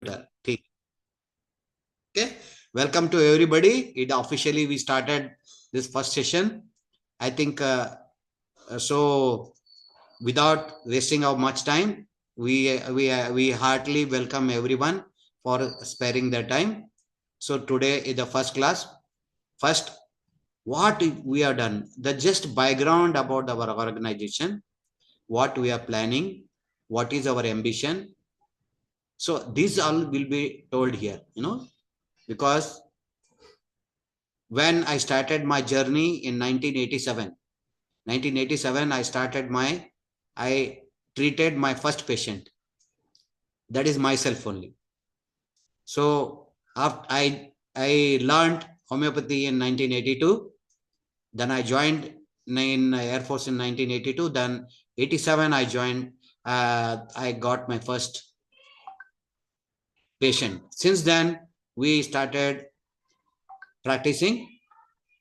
Okay, welcome to everybody. It officially we started this first session. I think so. Without wasting our much time, we heartily welcome everyone for sparing their time. So today is the first class. First, what we have done, the just background about our organization, what we are planning, what is our ambition. So these all will be told here, because when I started my journey in 1987, I treated my first patient. That is myself only. So after I learned homeopathy in 1982. Then I joined in Air Force in 1982. Then 87 I joined. I got my first patient. Since then we started practicing.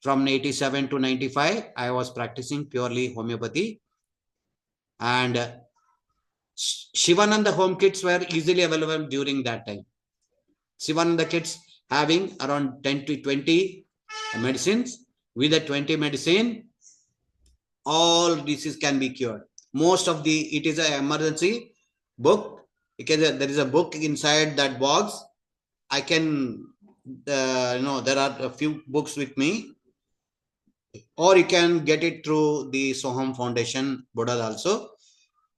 From 87 to 95, I was practicing purely homeopathy. And Shivananda home kits were easily available during that time. Shivananda kits having around 10 to 20 medicines. With the 20 medicine, all diseases can be cured. Most of it is an emergency book. Because there is a book inside that box. I can, there are a few books with me. Or you can get it through the Soham Foundation, Bodal also.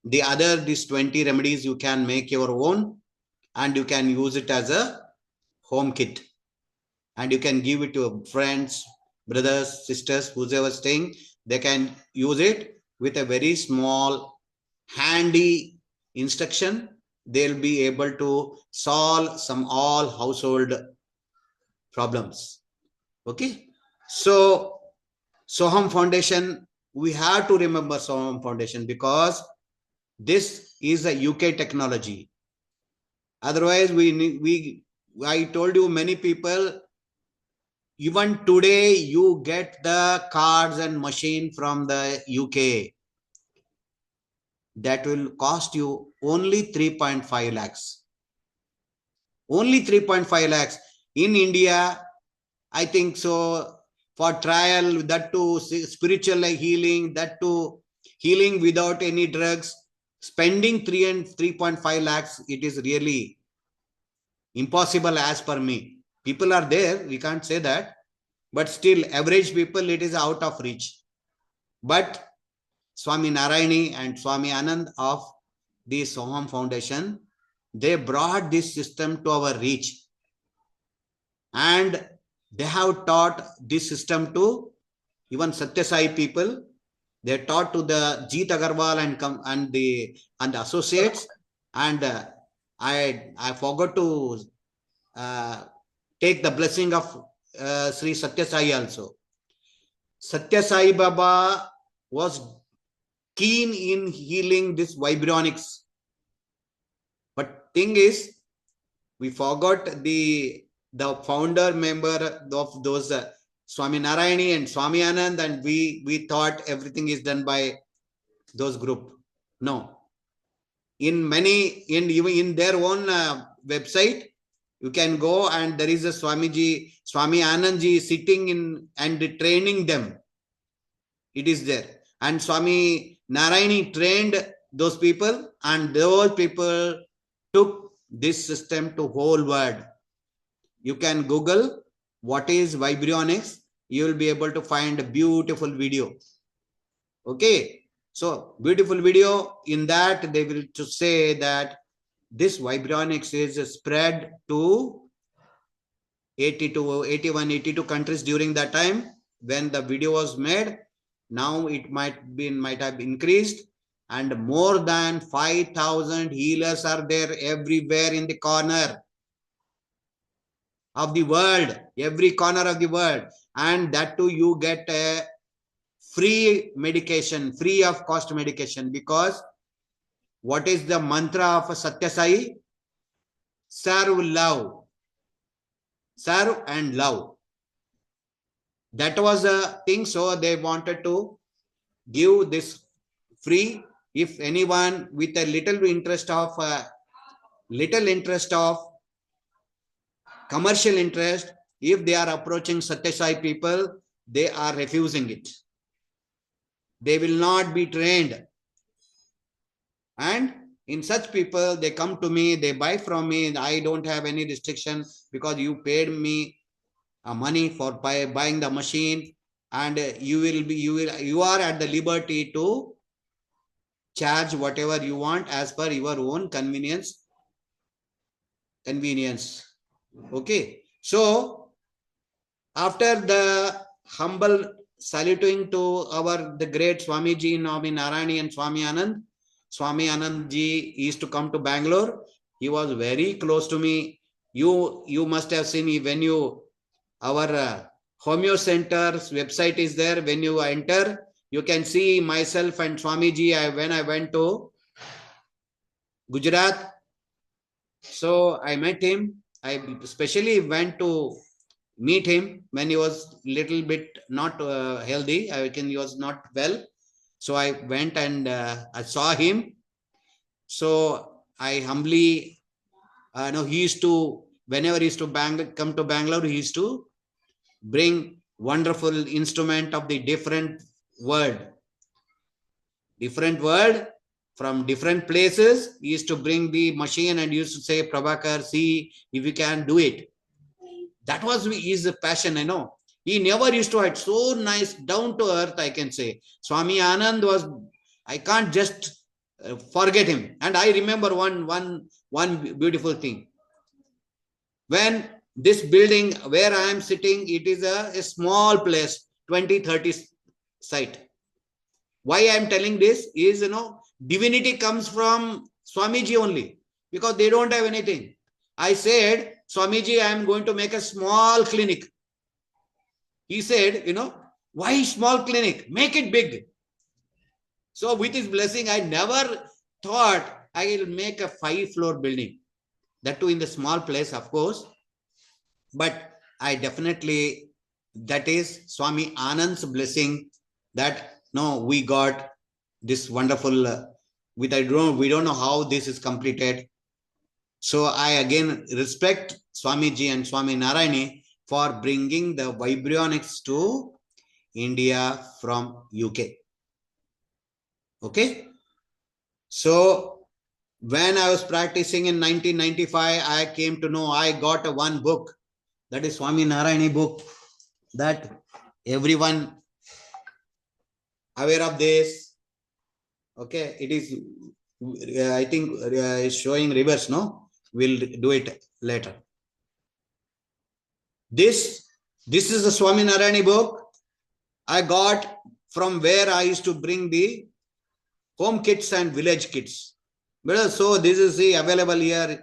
These 20 remedies you can make your own, and you can use it as a home kit. And you can give it to friends, brothers, sisters, whoever staying. They can use it with a very small, handy instruction. They'll be able to solve some all household problems. Okay. So Soham Foundation, we have to remember Soham Foundation because this is a UK technology. Otherwise, I told you many people, even today, you get the cards and machine from the UK. That will cost you only 3.5 lakhs. Only 3.5 lakhs. In India, I think so. For trial, that to spiritual healing, that to healing without any drugs, spending 3.5 lakhs, it is really impossible as per me. People are there, we can't say that, but still average people, it is out of reach. But Swami Narayani and Swami Anand of the Soham Foundation, they brought this system to our reach. And they have taught this system to even Satya Sai people. They taught to the Jeet Agarwal and the associates. And I forgot to take the blessing of Sri Satya Sai also. Satya Sai Baba was keen in healing this Vibrionics. But thing is, we forgot the founder member of those Swami Narayani and Swami Anand, and we thought everything is done by those group. No. In their own website, you can go and there is a Swami Anandji sitting in and training them. It is there. And Swami Narayani trained those people, and those people took this system to whole world. You can Google what is Vibrionics. You will be able to find a beautiful video. Okay. So beautiful video. In that, they will to say that this Vibrionics is spread to 82 countries during that time when the video was made. Now it might have increased, and more than 5,000 healers are there everywhere in the corner of the world, every corner of the world. And that too, you get a free medication, free of cost medication, because what is the mantra of Satya Sai? Serve, love. Serve and love. That was a thing. So they wanted to give this free. If anyone with a little interest of commercial interest, if they are approaching Satya Sai people, they are refusing it. They will not be trained. And in such people, they come to me, they buy from me. I don't have any restriction because you paid me money for buying the machine, and you are at the liberty to charge whatever you want as per your own convenience. Okay. So after the humble saluting to the great Swamiji, Swami Narayani and Swami Anand ji used to come to Bangalore. He was very close to me. You must have seen when our Homeo Center's website is there. When you enter, you can see myself and Swamiji when I went to Gujarat. So I met him. I especially went to meet him when he was little bit not healthy. I reckon he was not well. So I went and I saw him. So I humbly, he used to, whenever he used to come to Bangalore, he used to bring wonderful instrument of the different word from different places. He used to bring the machine and used to say, Prabhakar, see if you can do it. That was his passion, He never used to hide. So nice, down to earth, I can say. Swami Anand was, I can't just forget him. And I remember one beautiful thing. When this building where I am sitting, it is a small place, 20-30 site. Why I am telling this is, divinity comes from Swamiji only, because they don't have anything. I said, Swamiji, I am going to make a small clinic. He said, why small clinic? Make it big. So with his blessing, I never thought I will make a 5-floor building. That too in the small place, of course. But I definitely, that is Swami Anand's blessing that, we got this wonderful, we don't know how this is completed. So I again respect Swamiji and Swami Narayani for bringing the Vibrionics to India from UK. Okay. So when I was practicing in 1995, I came to know I got one book. That is Swami Narayani book, that everyone aware of this. Okay, it is, I think, it's showing reverse, no? We'll do it later. This is the Swami Narayani book I got from where I used to bring the home kits and village kits. So this is available here.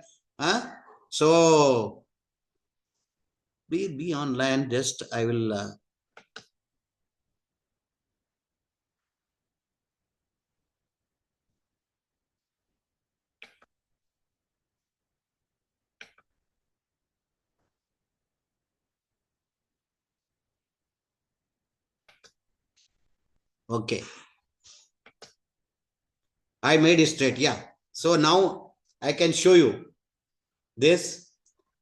So be online. Just I will. Okay. I made it straight. Yeah. So now I can show you this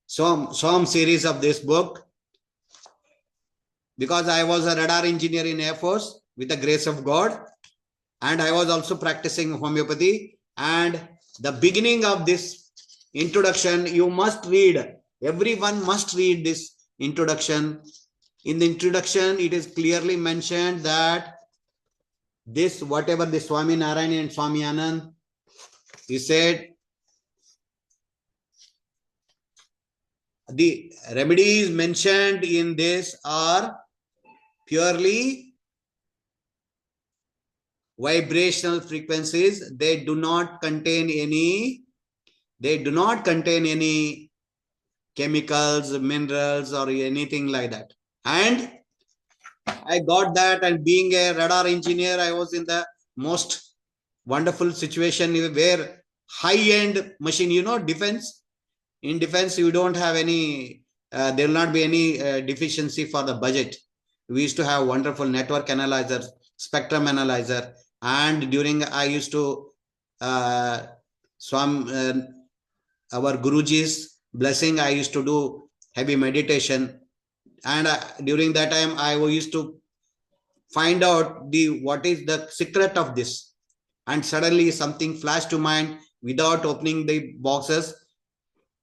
some series of this book, because I was a radar engineer in Air Force with the grace of God, and I was also practicing homeopathy. And the beginning of this introduction, you must read. Everyone must read this introduction. In the introduction, it is clearly mentioned that this, whatever the Swami Narayani and Swami Anand, he said, the remedies mentioned in this are purely vibrational frequencies. They do not contain any chemicals, minerals, or anything like that. And I got that, and being a radar engineer, I was in the most wonderful situation where high-end machine, defense. In defense, you don't have any, there will not be any deficiency for the budget. We used to have wonderful network analyzers, spectrum analyzer, and during I used to, our Guruji's blessing, I used to do heavy meditation. And during that time, I used to find out what is the secret of this. And suddenly something flashed to mind without opening the boxes.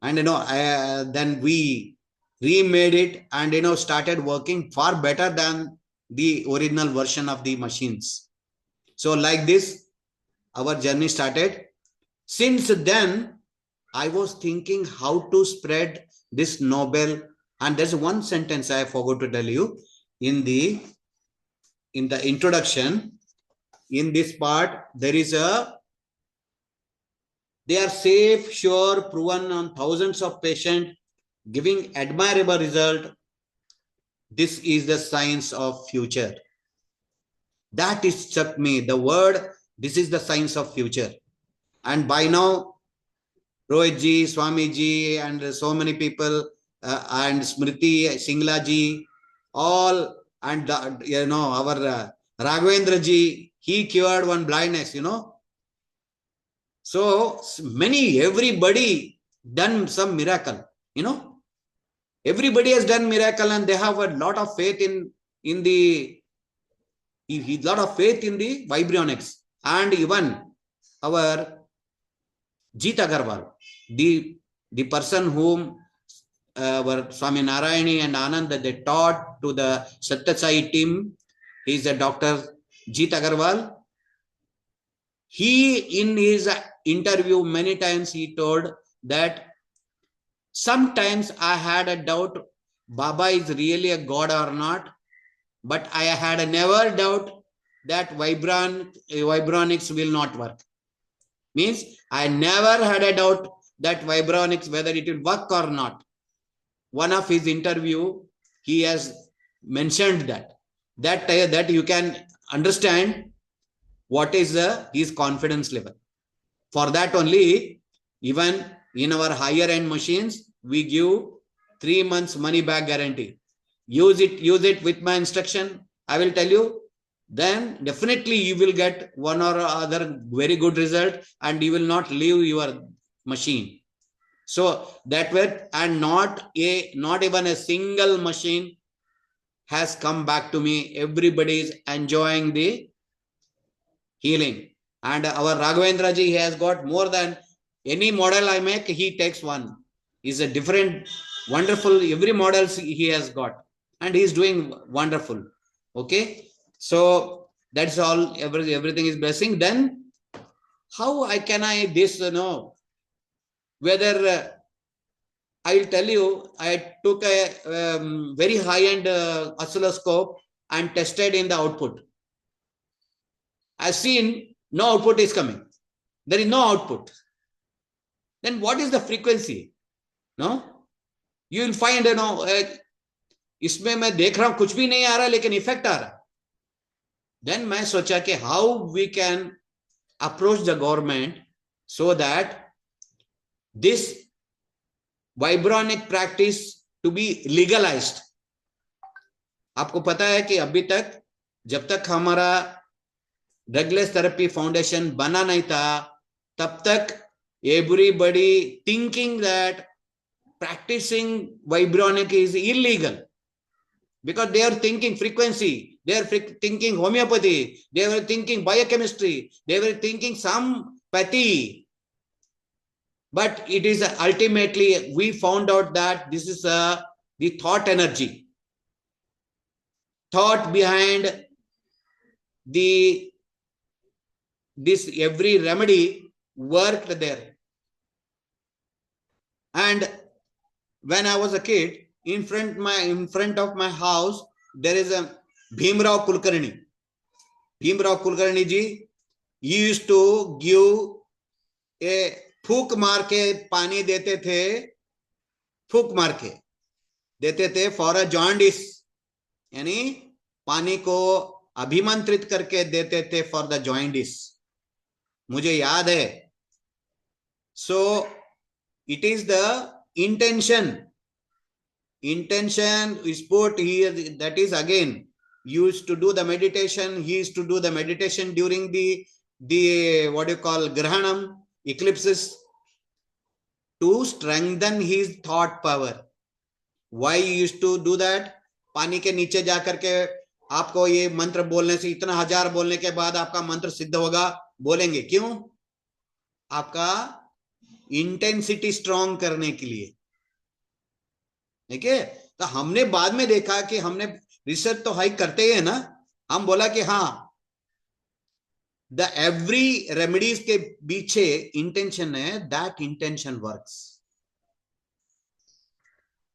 And then we remade it and started working far better than the original version of the machines. So like this, our journey started. Since then, I was thinking how to spread this Nobel. And there's one sentence I forgot to tell you in the introduction. In this part, there is they are safe, sure, proven on thousands of patients, giving admirable result. This is the science of future. That is struck me. The word, this is the science of future. And by now, Rohit ji, Swami ji, and so many people, and Smriti, Singla ji, all, and our Raghavendra ji, he cured one blindness, So everybody done some miracle, Everybody has done miracle, and they have a lot of faith in the Vibrionics. And even our Jeet Agarwal, the person whom our Swami Narayani and Anand, they taught to the Satyasai team, he is a Dr. Jeet Agarwal. He, in his interview, many times he told that sometimes I had a doubt Baba is really a god or not, but I had never doubt that Vibrionics will not work. Means I never had a doubt that Vibrionics, whether it will work or not. One of his interview, he has mentioned that you can understand what is his confidence level. For that only, even in our higher end machines, we give 3 months money back guarantee. Use it with my instruction. I will tell you, then definitely you will get one or other very good result, and you will not leave your machine. So that way, and not even a single machine has come back to me. Everybody is enjoying the healing. And our Raghavendra ji, he has got more than any model I make, he takes one. He's a different, wonderful, every model he has got. And he's doing wonderful. Okay. So that's all, everything is blessing. Then how can I whether I will tell you, I took a very high-end oscilloscope and tested in the output. I've seen no output is coming. There is no output. Then what is the frequency? No? You will find, इसमें मैं देख रहा हूं कुछ भी नहीं आ रहा लेकिन इफेक्ट आ रहा. Then मैं सोचा कि how we can approach the government so that this Vibrionic practice to be legalized. आपको पता है कि अभी तक जब तक हमारा Drugless Therapy Foundation बना नहीं था, तब तक everybody thinking that practicing Vibrionic is illegal, because they are thinking frequency, they are thinking homeopathy, they were thinking biochemistry, they were thinking some pathy. But it is ultimately, we found out that this is the thought energy. Thought behind this every remedy worked there. And when I was a kid, in front of my house, there is a Bhimrao Kulkarni. Bhimrao Kulkarni ji, he used to give a फूक मार के पानी देते थे, फूक मार के देते थे फॉर अ जॉन्डिस, यानी पानी को अभिमंत्रित करके देते थे फॉर द जॉन्डिस. मुझे याद है. So it is the intention is put here. That is again used to do the meditation. He used to do the meditation during the what you call Grahanam, eclipses, to strengthen his thought power. Why you used to do that? पानी के नीचे जा करके आपको ये मंत्र बोलने से, इतना हजार बोलने के बाद आपका मंत्र सिद्ध होगा, बोलेंगे क्यों? आपका इंटेंसिटी स्ट्रॉन्ग करने के लिए, ठीक है। तो हमने बाद में देखा कि हमने रिसर्च तो हाई करते ही है ना, हम बोला कि हाँ, द एवरी रेमेडीज के पीछे इंटेंशन है, दैट इंटेंशन वर्क्स।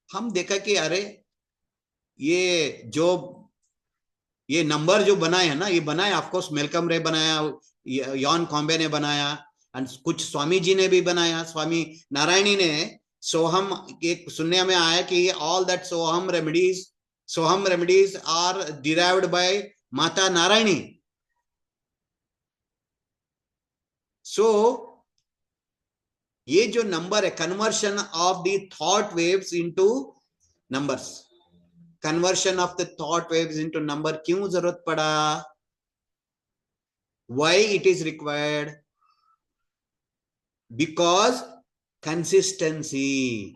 हम देखा कि अरे ये नंबर जो बनाए है ना, ये बनाए ऑफकोर्स मेलकम रे बनाया, यॉन कॉम्बे ने बनाया, एंड कुछ स्वामी जी ने भी बनाया, स्वामी नारायणी ने। सोहम, एक सुनने में आया कि all that Soham remedies are derived by Mata Narayani. So ये जो नंबर है, conversion of the thought waves into numbers, conversion of the thought waves into number क्यों जरूरत पड़ा? Why it is required? Because consistency.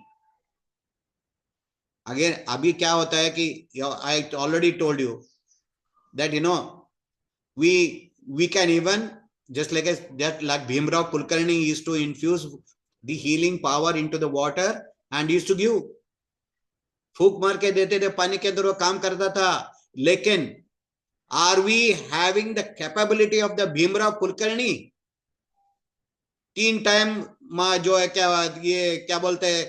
Again अभी क्या होता है कि I already told you that you know we can even just like like Bhimrao Kulkarni used to infuse the healing power into the water and used to give, फूक मार के देते थे पानी के अंदर, वो काम करता था। लेकिन are we having the capability of the Bhimrao Kulkarni? 3 time जो है क्या, ये क्या बोलते हैं,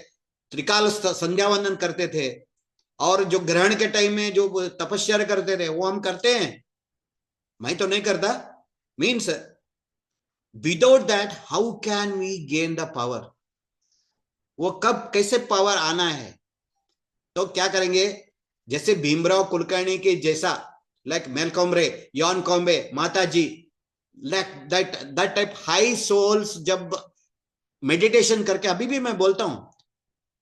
त्रिकाल संध्या वंदन करते थे, और जो ग्रहण के टाइम में जो तपस्या करते थे वो हम करते हैं? मैं तो नहीं करता। Means without that how can we gain the power? वो कब कैसे पावर आना है? तो क्या करेंगे, जैसे भीमराव कुलकर्णी के जैसा, लाइक मेलकम रे, यॉन कॉम्बे, Mata ji, like that type high souls जब मेडिटेशन करके, अभी भी मैं बोलता हूं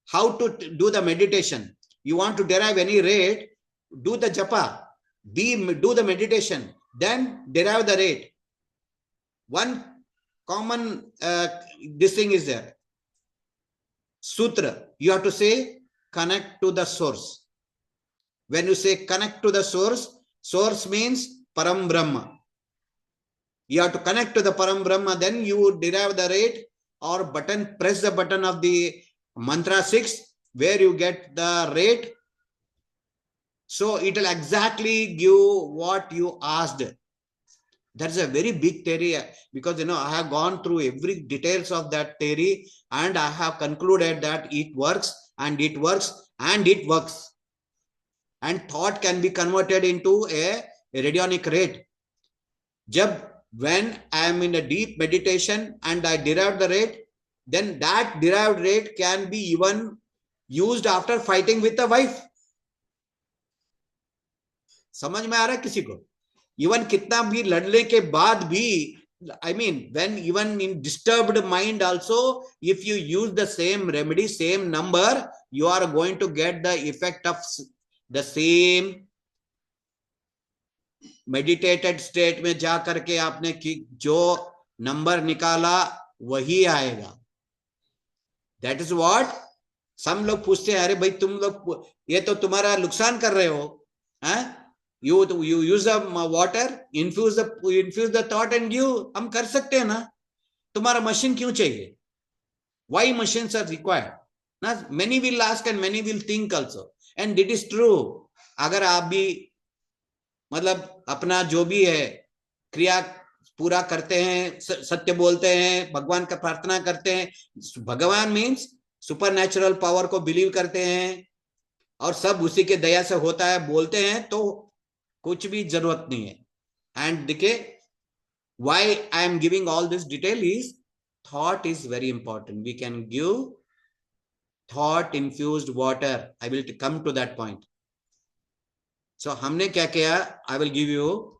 how to do the meditation. You want to derive any rate, do the japa, do the meditation, then derive the rate. One common this thing is there, sutra. You have to say connect to the source. When you say connect to the source means param brahma. You have to connect to the param brahma, then you derive the rate or button, press the button of the mantra 6 where you get the rate. So it will exactly give what you asked. That's a very big theory, because I have gone through every details of that theory, and I have concluded that it works and it works and it works. And thought can be converted into a radionic rate. When I am in a deep meditation and I derive the rate, then that derived rate can be even used after fighting with the wife. समझ में आ रहा है किसी को? Even कितना भी लड़ने के बाद भी, I mean, when even in disturbed mind also, if you use the same remedy, same number, you are going to get the effect of the same meditated state में जा करके आपने जो नंबर निकाला वही आएगा। That is what some लोग पूछते हैं, अरे भाई तुम लोग ये तो तुम्हारा नुकसान कर रहे हो, हैं? You use the water, infuse the thought and give. हम कर सकते हैं ना, तुम्हारा मशीन क्यों चाहिए? Why machines are required? ना, many will ask and many will think also, and it is true. अगर आप भी मतलब अपना जो भी है क्रिया पूरा करते हैं, सत्य बोलते हैं, भगवान का प्रार्थना करते हैं, भगवान मीन्स सुपर नेचुरल पावर को बिलीव करते हैं और सब उसी के दया से होता है बोलते हैं, तो कुछ भी जरूरत नहीं है। एंड देखिए, why I am giving all this detail is thought is very important. We can give thought infused water. I will come to that point. So हमने क्या किया, I will give you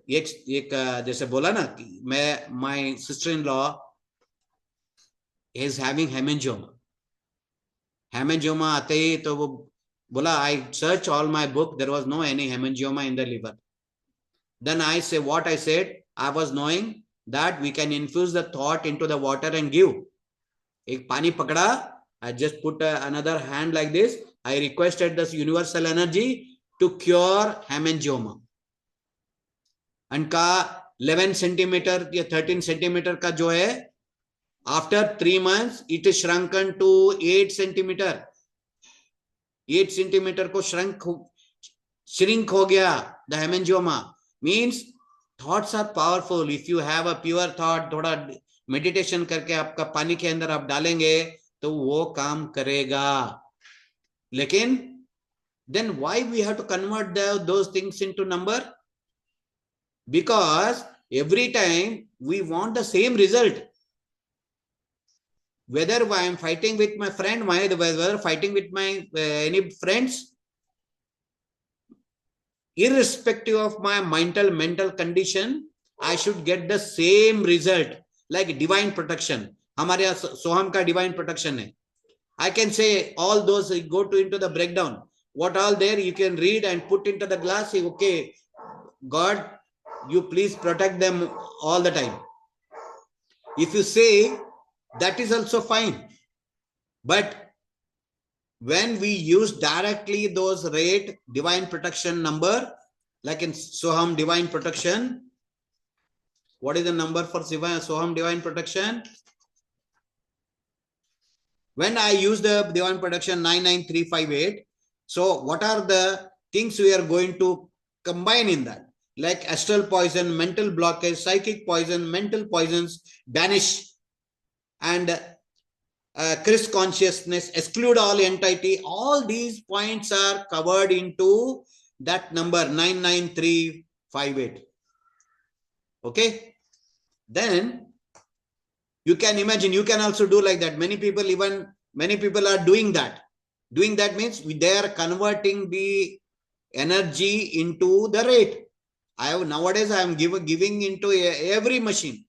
एक जैसे बोला ना कि my sister-in-law is having hemangioma आते ही तो वो बोला, I searched all my book, there was no any hemangioma in the liver. Then I say what I said, I was knowing that we can infuse the thought into the water and give. एक पानी पकड़ा, I just put another hand like this I requested this universal energy to cure hemangioma. उनका 11 centimetre या 13 centimetre का जो है, after 3 months it is shrunken to 8 centimeter. 8 centimeter को shrink हो गया. The hemangioma means thoughts are powerful. If you have a pure thought, थोड़ा meditation करके आपका पानी के अंदर आप डालेंगे तो वो काम करेगा. लेकिन then why we have to convert those things into number? Because every time we want the same result. Whether I am fighting with my friend, whether fighting with my any friends, irrespective of my mental condition, I should get the same result. Like divine protection. हमारे यहाँ सोहम का divine protection है. I can say all those, go to into the breakdown. What all there you can read and put into the glass. Say, okay, God, you please protect them all the time. If you say, that is also fine. But when we use directly those rate divine protection number, like in Soham divine protection, what is the number for Soham divine protection? When I use the divine protection 99358, so what are the things we are going to combine in that? Like astral poison, mental blockage, psychic poison, mental poisons, banish, and Chris consciousness, exclude all entity. All these points are covered into that number 99358. Okay. Then you can imagine, you can also do like that. Many people are doing that. Doing that means they are converting the energy into the rate. Nowadays I am giving into every machine.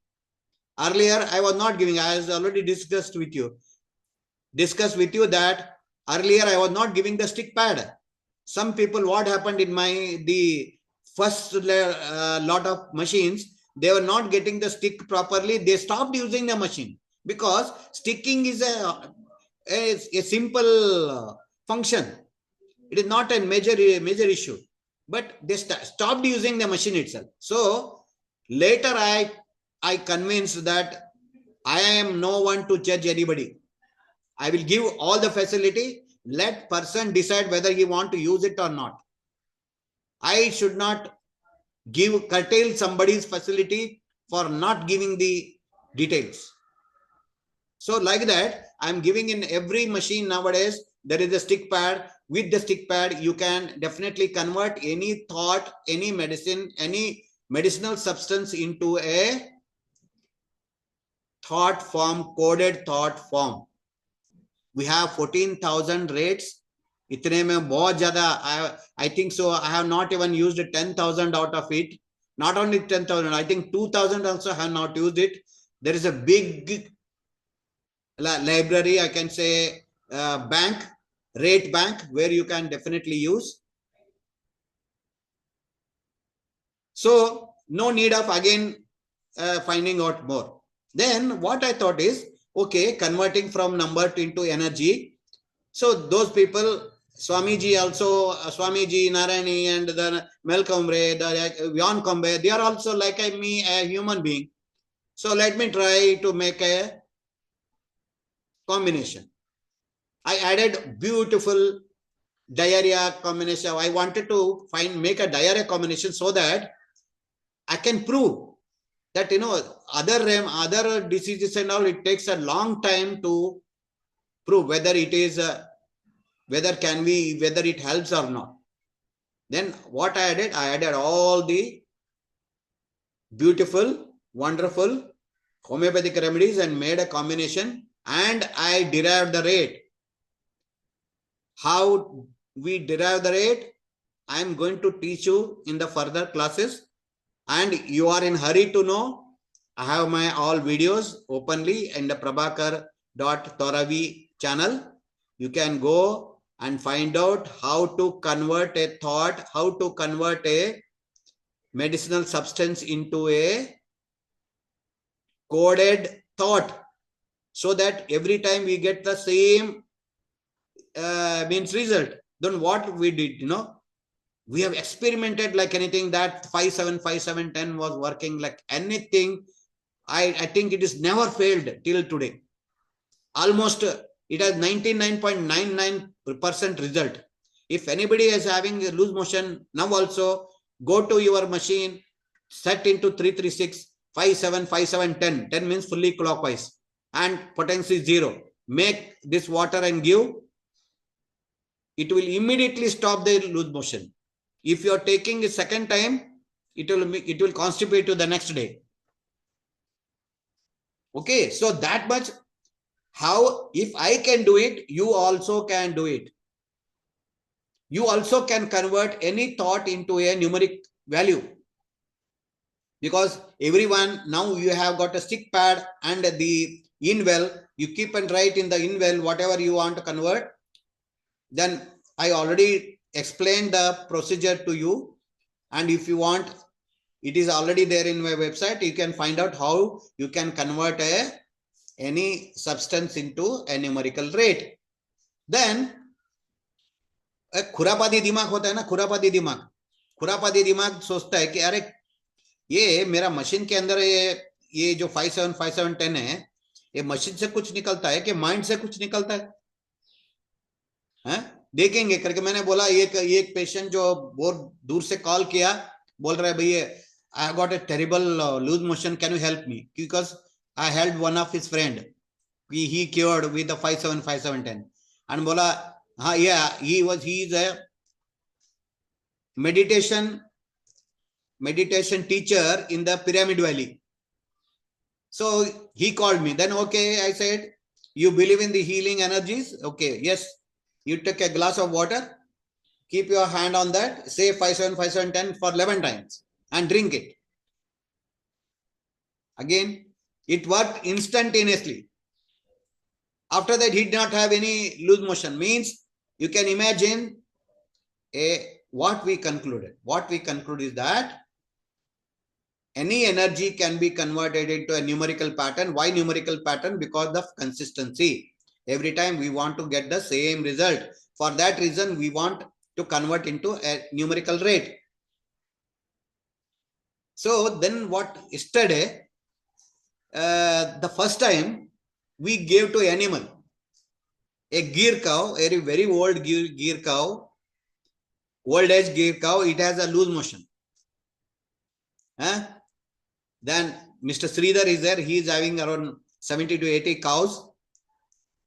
Earlier I was not giving. I was already discussed with you that earlier I was not giving the stick pad. Some people, what happened in the first lot of machines, they were not getting the stick properly. They stopped using the machine because sticking is a simple function. It is not a major issue, but they stopped using the machine itself. So later I convinced that I am no one to judge anybody. I will give all the facility. Let person decide whether he want to use it or not. I should not curtail somebody's facility for not giving the details. So like that, I'm giving in every machine nowadays, there is a stick pad. With the stick pad, you can definitely convert any thought, any medicine, any medicinal substance into a thought form, coded thought form. We have 14,000 rates. इतने में बहुत ज़्यादा, I think so. I have not even used 10,000 out of it. Not only 10,000, I think 2,000 also have not used it. There is a big library, I can say, rate bank, where you can definitely use. So no need of again finding out more. Then what I thought is, okay, converting from number into energy. So those people, Swamiji also, Swamiji, Narayani, and the Malcolm Ray, the Jan Combe, they are also like me, a human being. So let me try to make a combination. I added beautiful diarrhea combination. I wanted to make a diarrhea combination so that I can prove that, other diseases and all, it takes a long time to prove whether it is, whether it helps or not. Then what I added all the beautiful, wonderful homeopathic remedies and made a combination, and I derived the rate. How we derive the rate, I am going to teach you in the further classes. And you are in hurry to know, I have my all videos openly in the prabhakar.thoravi channel. You can go and find out how to convert a thought, how to convert a medicinal substance into a coded thought, so that every time we get the same means result. Then what we did, we have experimented like anything. That 5 7 5 7 10 was working like anything. I think it is never failed till today. Almost it has 99.99% result. If anybody is having a loose motion, now also go to your machine, set into 336 5 7 5 7 10. 10 means fully clockwise and potency 0. Make this water and give. It will immediately stop the loose motion. If you are taking a second time, it will constipate to the next day. Okay, so that much. How, if I can do it, you also can do it. You also can convert any thought into a numeric value. Because everyone, now you have got a stick pad and the inwell, you keep and write in the inwell whatever you want to convert. Then I already explained the procedure to you. And if you want, it is already there in my website. You can find out how you can convert any substance into a numerical rate. Then खुरापाती दिमाग होता है ना, खुरापाती दिमाग सोचता है कि अरे ये मेरा मशीन के अंदर ये जो 5 7 5 7 10 है, ये मशीन से कुछ निकलता है कि माइंड से कुछ निकलता है? देखेंगे करके मैंने बोला। एक पेशेंट जो बहुत दूर से कॉल किया, बोल रहा है भैया I got a terrible loose motion, can you help me? Because I helped one of his friend. He cured with the 5 7 5 7 10. And bola, yeah, he is a meditation teacher in the Pyramid Valley. So he called me. Then okay, I said, you believe in the healing energies? Okay, yes. You take a glass of water, keep your hand on that, say 5 7 5 7 10 for 11 times and drink it. Again, it worked instantaneously. After that, he did not have any loose motion. Means you can imagine what we concluded. What we conclude is that any energy can be converted into a numerical pattern. Why numerical pattern? Because of consistency. Every time we want to get the same result. For that reason, we want to convert into a numerical rate. So then what yesterday, the first time we gave to animal, a gear cow, a very old gear cow, old age gear cow, it has a loose motion. Then Mr. Sridhar is there, he is having around 70 to 80 cows.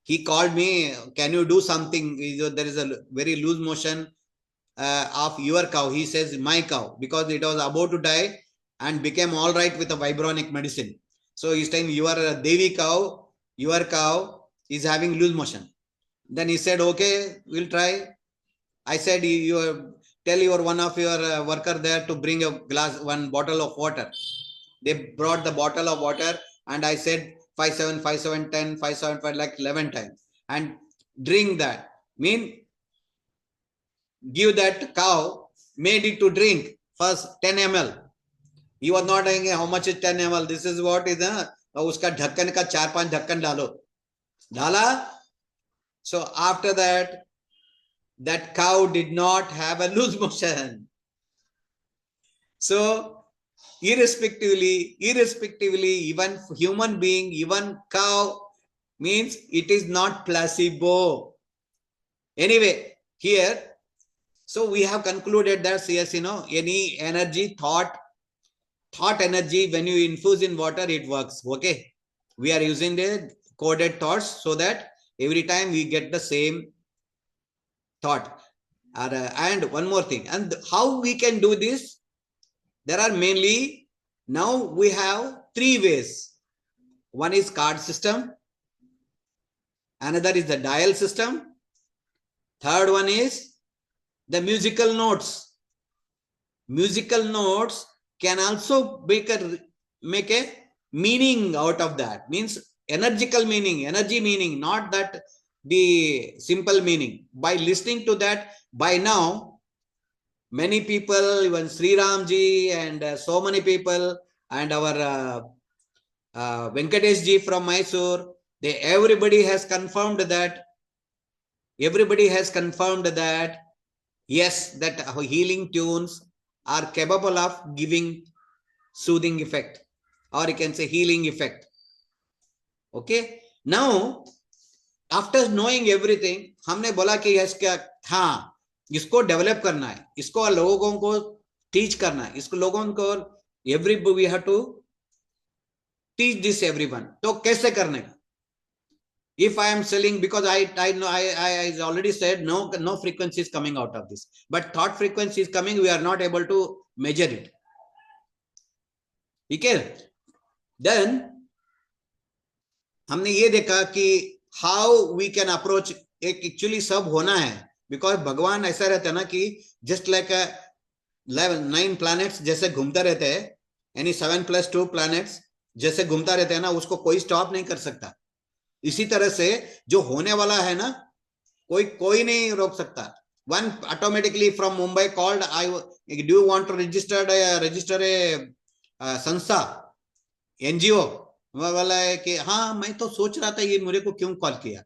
He called me, can you do something? There is a very loose motion of your cow. He says, my cow, because it was about to die and became all right with a vibronic medicine. So he's saying your Devi cow, your cow is having loose motion. Then he said, okay, we'll try. I said, you tell your one of your worker there to bring a glass, one bottle of water. They brought the bottle of water and I said 5 7 5 7 10 5 7 5 like 11 times and drink that. Mean give that cow, made it to drink first 10 ml. He was not saying how much is 10 ml. This is what is uska ढक्कन का 4-5 ढक्कन डाला. So after that, that cow did not have a loose motion. So irrespectively, even human being, even cow, means it is not placebo. Anyway, here, so we have concluded that yes, any energy, thought energy, when you infuse in water, it works. Okay, we are using the coded thoughts so that every time we get the same thought. And one more thing, and how we can do this? There are mainly, now we have 3 ways. One is card system, another is the dial system, third one is the musical notes. Musical notes can also make a meaning out of that. Means energical meaning, energy meaning, not that the simple meaning. By listening to that, by now, many people, even Sri Ramji and so many people, and our Venkatesh ji from Mysore, everybody has confirmed that everybody has confirmed that yes, that healing tunes are capable of giving soothing effect, or you can say healing effect. Okay, now after knowing everything हमने बोला कि इसका हाँ इसको develop करना है, इसको लोगों को टीच करना है, इसको लोगों को every we have to teach this everyone. तो कैसे करने का? If I am selling, because I know I already said no frequency is coming out of this, but thought frequency is coming, we are not able to measure it. ठीक है, then हमने ये देखा कि हाउ वी कैन अप्रोच. एक actually सब होना है, बिकॉज भगवान ऐसा रहता है ना कि जस्ट लाइक 9 प्लैनेट्स जैसे घूमते रहते हैं, यानी 7+2 प्लैनेट्स जैसे घूमता रहते हैं ना, उसको कोई स्टॉप नहीं कर सकता. इसी तरह से जो होने वाला है ना, कोई नहीं रोक सकता. One automatically from Mumbai called, I do you want to register a संस्था, एनजीओ. वाला है कि हाँ मैं तो सोच रहा था ये मेरे को क्यों कॉल किया,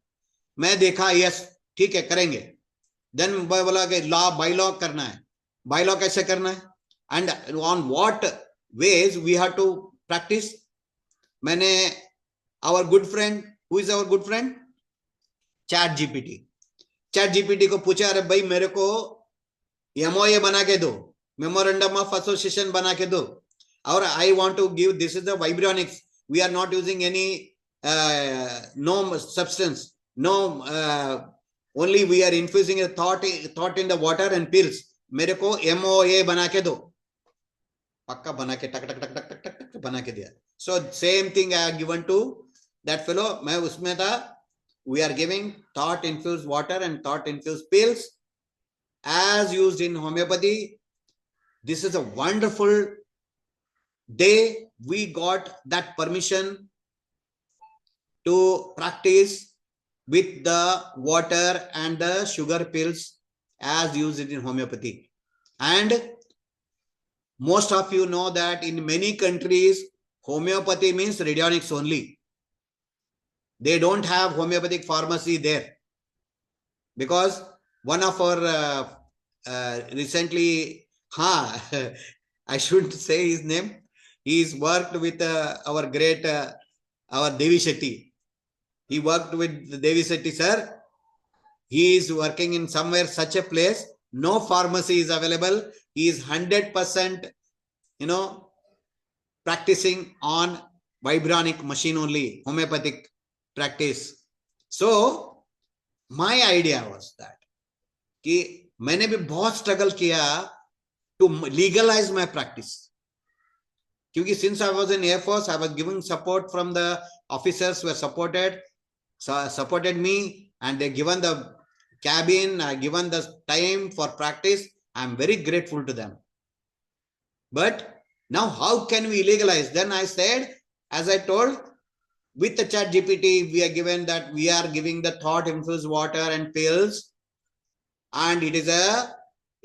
मैं देखा यस ठीक है करेंगे. देन बोला कि लॉ बाय लॉ करना है. बाय लॉ कैसे करना है and on what ways we have to practice. मैंने our good friend, who is our good friend, ChatGPT को पूछा, अरे भाई मेरे को एमओए बना के दो, मेमोरेंडम ऑफ एसोसिएशन बना के दो, और I want to give, this is the Vibronics, we are not using any no substance, no only we are infusing a thought in the water and pills. मेरे को MOA बना के दो. पक्का बना के टक टक टक टक टक टक बना के दिया. So same thing I have given to that fellow. मैं उसमें था. We are giving thought infused water and thought infused pills as used in homeopathy. This is a wonderful day. We got that permission to practice with the water and the sugar pills as used in homeopathy. And most of you know that in many countries homeopathy means radionics only. They don't have homeopathic pharmacy there, because one of our recently I shouldn't say his name. He's worked with our great, our Devi Shetty. He worked with Devi Shetty, sir. He is working in somewhere such a place, no pharmacy is available. He is 100%, practicing on vibronic machine only, homeopathic practice. So, my idea was that, कि मैंने भी बहुत struggle किया to legalize my practice. क्योंकि since I was in Air Force, I was giving support from the officers who were supported me, and they given the cabin, given the time for practice. I am very grateful to them. But now how can we legalize? Then I said, as I told, with the chat GPT, we are given that we are giving the thought infused water and pills, and it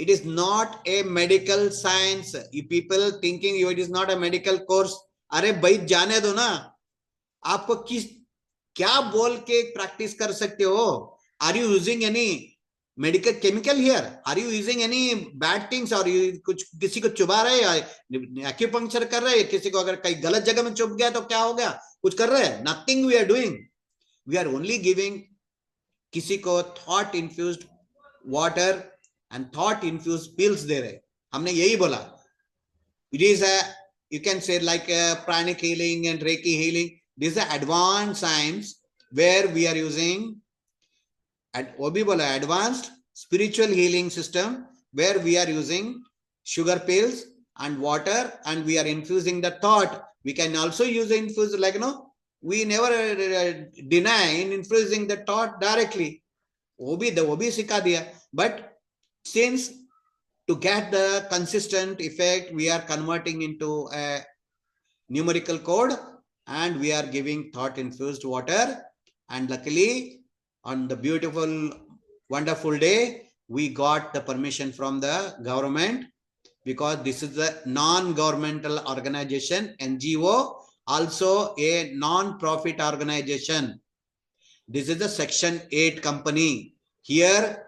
is not a medical science. You people thinking it is not a medical course. अरे भाई जाने दो ना, आपको क्या बोल के practice कर सकते हो? Are you using any medical chemical here? Are you using any bad things? और कुछ किसी को चुबा रहे या एक्यूपंक्चर कर रहे हैं? किसी को अगर कहीं गलत जगह में चुभ गया तो क्या हो गया? कुछ कर रहे हैं? Nothing we are doing. We are only giving किसी को thought infused water and thought infused pills दे रहे. हमने यही बोला. It is you can say like a pranic healing and Reiki healing. This is an advanced science where we are using advanced spiritual healing system, where we are using sugar pills and water, and we are infusing the thought. We can also use infuse, like we never deny in infusing the thought directly. वो भी सिखा दिया. But since to get the consistent effect, we are converting into a numerical code, and we are giving thought infused water. And luckily, on the beautiful, wonderful day, we got the permission from the government, because this is a non-governmental organization, NGO, also a non-profit organization. This is a Section 8 company. here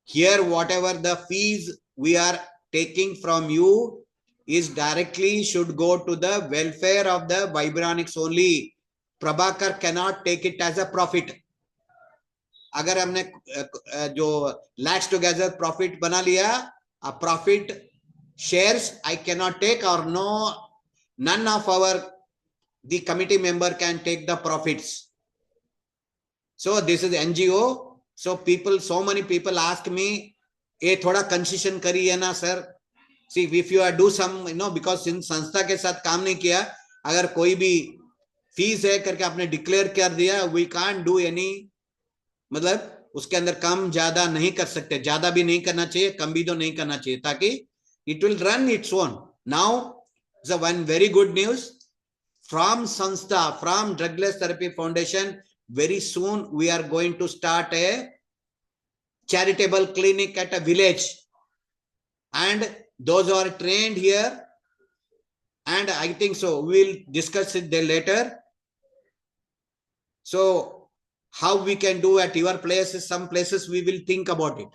whatever the fees we are taking from you is directly should go to the welfare of the Vibrionics only. Prabhakar cannot take it as a profit. अगर हमने जो lakhs together profit बना लिया, a profit shares I cannot take, or none of the committee member can take the profits. So this is NGO. So so many people ask me, "ए थोड़ा concession करिए ना sir." See, if you are do some, because in संस्था के साथ काम नहीं किया, अगर कोई भी फीस है करके आपने डिक्लेयर कर दिया, we can't do any, मतलब उसके अंदर कम ज्यादा नहीं कर सकते, ज्यादा भी नहीं करना चाहिए, कम भी तो नहीं करना चाहिए, ताकि it will run its own. Now, the one very good news from Sanstha, from Drugless Therapy Foundation, very soon we are going to start a charitable clinic at a village, and those who are trained here, and I think so we'll discuss it there later. So how we can do at your places, some places we will think about it.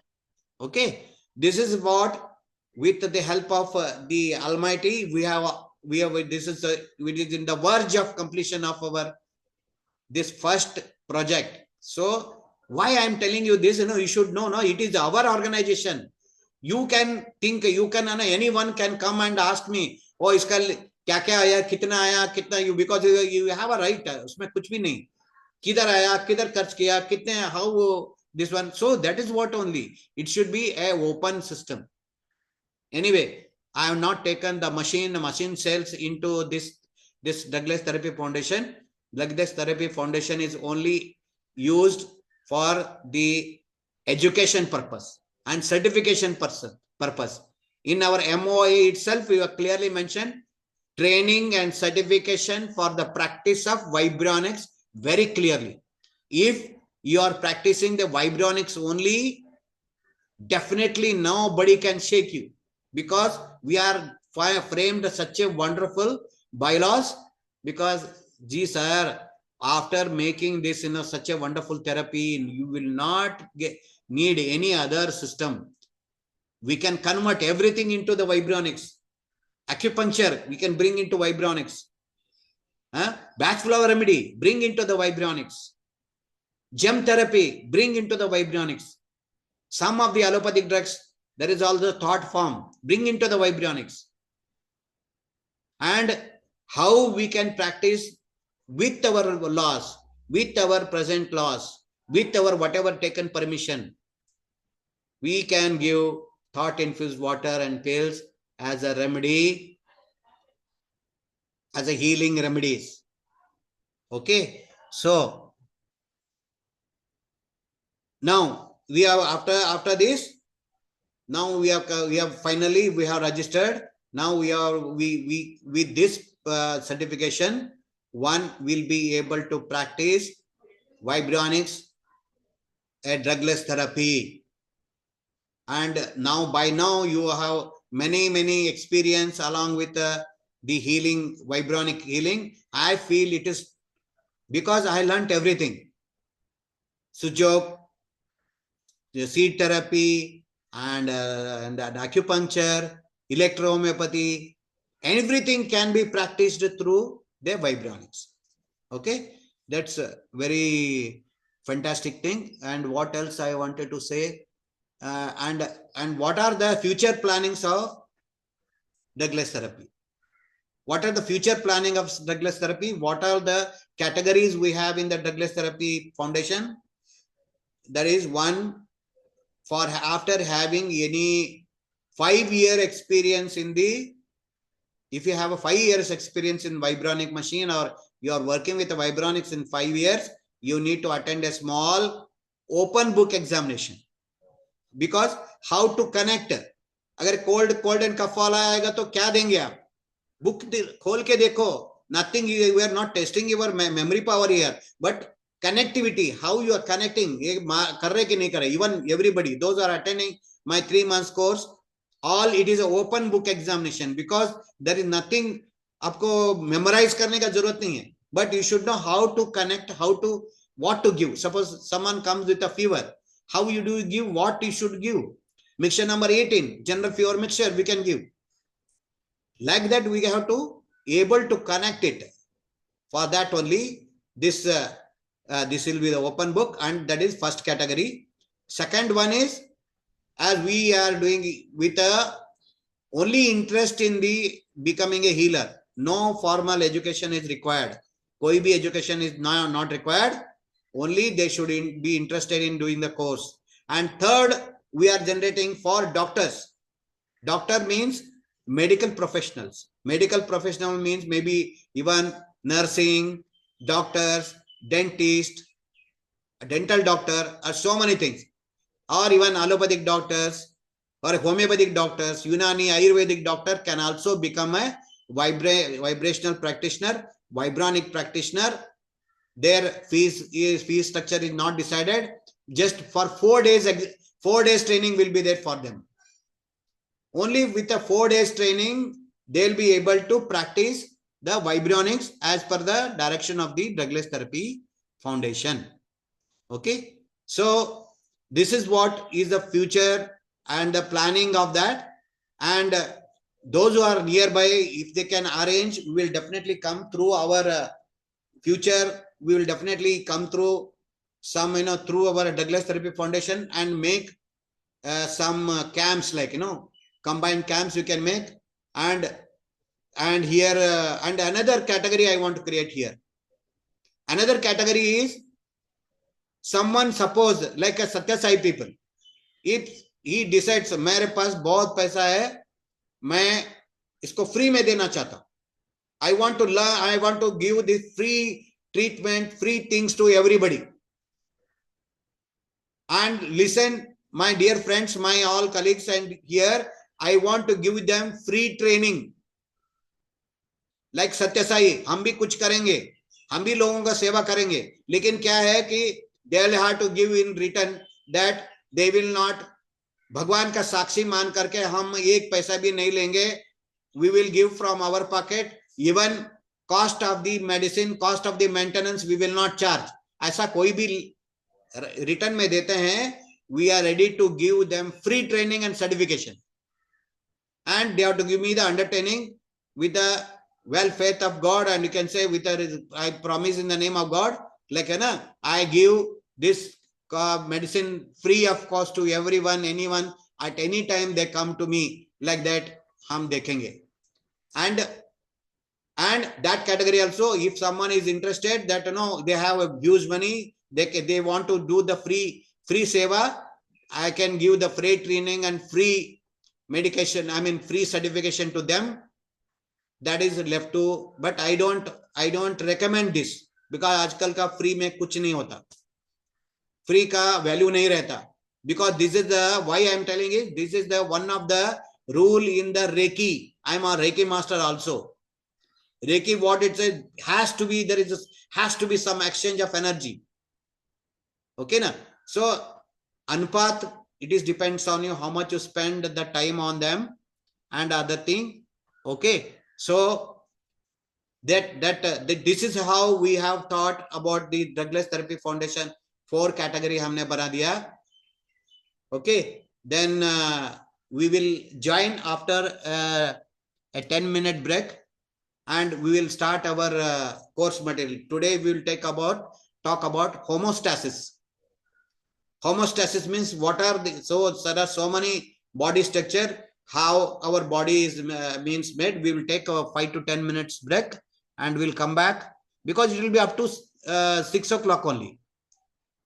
Okay, this is what, with the help of the Almighty, we have this is in the verge of completion of our this first project. So why I am telling you this, you should know, it is our organization. You can think, anyone can come and ask me, oh, iska kya kya aaya, kitna aaya, kitna, because you have a right, usme kuch bhi nahi, kidhar aaya, kidhar kharch kiya, kitne, how this one. So that is what only, it should be a open system. Anyway, I have not taken the machine cells into this Drugless Therapy Foundation. Drugless Therapy Foundation is only used for the education purpose and certification purpose. In our MOA itself, we have clearly mentioned training and certification for the practice of Vibrionics very clearly. If you are practicing the Vibrionics only, definitely nobody can shake you, because we are framed such a wonderful bylaws, because gee sir, after making this such a wonderful therapy, you will not need any other system. We can convert everything into the Vibrionics. Acupuncture we can bring into Vibrionics. Back flower remedy bring into the Vibrionics. Gem therapy bring into the Vibrionics. Some of the allopathic drugs, there is also thought form, bring into the Vibrionics. And how we can practice with our laws, with our present laws, with our whatever taken permission, we can give thought infused water and pills as a remedy, as a healing remedies. Okay, so now we have after this, now we have finally we have registered. Now we with this certification, one will be able to practice Vibrionics, a drugless therapy. And now by now you have many experience along with the healing, Vibrionic healing. I feel it is because I learned everything. Sujok, the seed therapy, and acupuncture, electrohomeopathy, everything can be practiced through the Vibrionics. Okay, that's a very fantastic thing. And what else I wanted to say? And what are the future plannings of drugless therapy? What are the future planning of drugless therapy? What are the categories we have in the Drugless Therapy Foundation? There is one, for after having any 5-year experience in the, if you have a 5 years experience in Vibrionic machine, or you are working with the Vibrionics in 5 years, you need to attend a small open book examination. Because how to connect, अगर cold and cough वाला आएगा तो क्या देंगे आप? Book खोल के देखो, nothing, we are not testing your memory power here, but connectivity, how you are connecting, कर रहे कि नहीं कर रहे, even everybody, those are attending my 3 months course, all it is an open book examination, because there is nothing आपको memorize करने का जरूरत नहीं है, but you should know how to connect, how to what to give. Suppose someone comes with a fever, how you do give, what you should give. Mixture number 18, general fever mixture we can give. Like that, we have to able to connect it. For that only, this will be the open book, and that is first category. Second one is, as we are doing with a only interest in the becoming a healer. No formal education is required. Koi bhi education is not required. Only they should be interested in doing the course. And third, we are generating for doctors. Doctor means medical professionals. Medical professional means maybe even nursing, doctors, dentist, dental doctor, or so many things. Or even allopathic doctors or homeopathic doctors, Unani, Ayurvedic doctor can also become a vibrational practitioner, vibronic practitioner. Their fee structure is not decided. Just for 4 days, 4 days training will be there for them. Only with a 4 days training, they'll be able to practice the vibrionics as per the direction of the Drugless Therapy Foundation. Okay. So this is what is the future and the planning of that. And those who are nearby, if they can arrange, we will definitely come through our future. We will definitely come through some, through our Drugless Therapy Foundation and make some camps, like, combined camps you can make. And here, and another category I want to create here. Another category is someone, suppose like a Satya Sai people, if he decides मेरे पास बहुत पैसा है, मैं इसको free में देना चाहता हूं, I want to learn, I want to give this free treatment, free things to everybody. And listen, my dear friends, my all colleagues, and here I want to give them free training. Like Satya Sai, हम भी कुछ करेंगे, हम भी लोगों का सेवा करेंगे, लेकिन क्या है कि they will have to give in return that they will not, भगवान का साक्षी मान करके हम एक पैसा भी नहीं लेंगे. We will give from our pocket. Even cost of the medicine, cost of the maintenance, we will not charge. ऐसा कोई भी रिटर्न में देते हैं. We are ready to give them free training and certification. And they have to give me the undertaking with the well faith of God, and you can say with a, I promise in the name of God, like I give this medicine free of cost to everyone, anyone, at any time they come to me, like that hum dekhenge. And that category also, if someone is interested that they have a huge money, they want to do the free seva, I can give the free training and free medication, I mean free certification to them. That is left to, but I don't recommend this, because आजकल का free में कुछ नहीं होता, free का value नहीं रहता. Because this is the, why I am telling you, this is the one of the rule in the Reiki. I am a Reiki master also. Reiki, what it says, has to be, has to be some exchange of energy. Okay na? So Anupat, it is depends on you how much you spend the time on them and other thing. Okay. So that this is how we have thought about the Drugless Therapy Foundation. 4 category हमने बना दिया. Okay, then we will join after a 10-minute break, and we will start our course material. Today we will talk about homeostasis. Homeostasis means what are the, so there are so many body structure, how our body is means made. We will take a 5 to 10 minutes break and we'll come back, because it will be up to 6 o'clock only.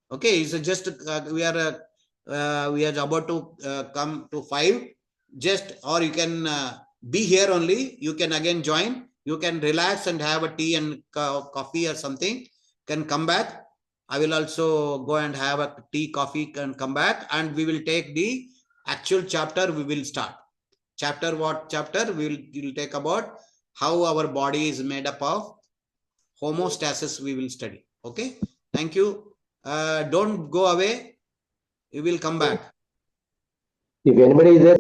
Okay, so just we are about to come to 5, just, or you can be here only. You can again join. You can relax and have a tea and coffee or something. Can come back. I will also go and have a tea, coffee, and come back, and we will take the actual chapter. We will start. Chapter, what chapter? We will take about how our body is made up of. Homeostasis we will study. Okay. Thank you. Don't go away. We will come back. If anybody is there.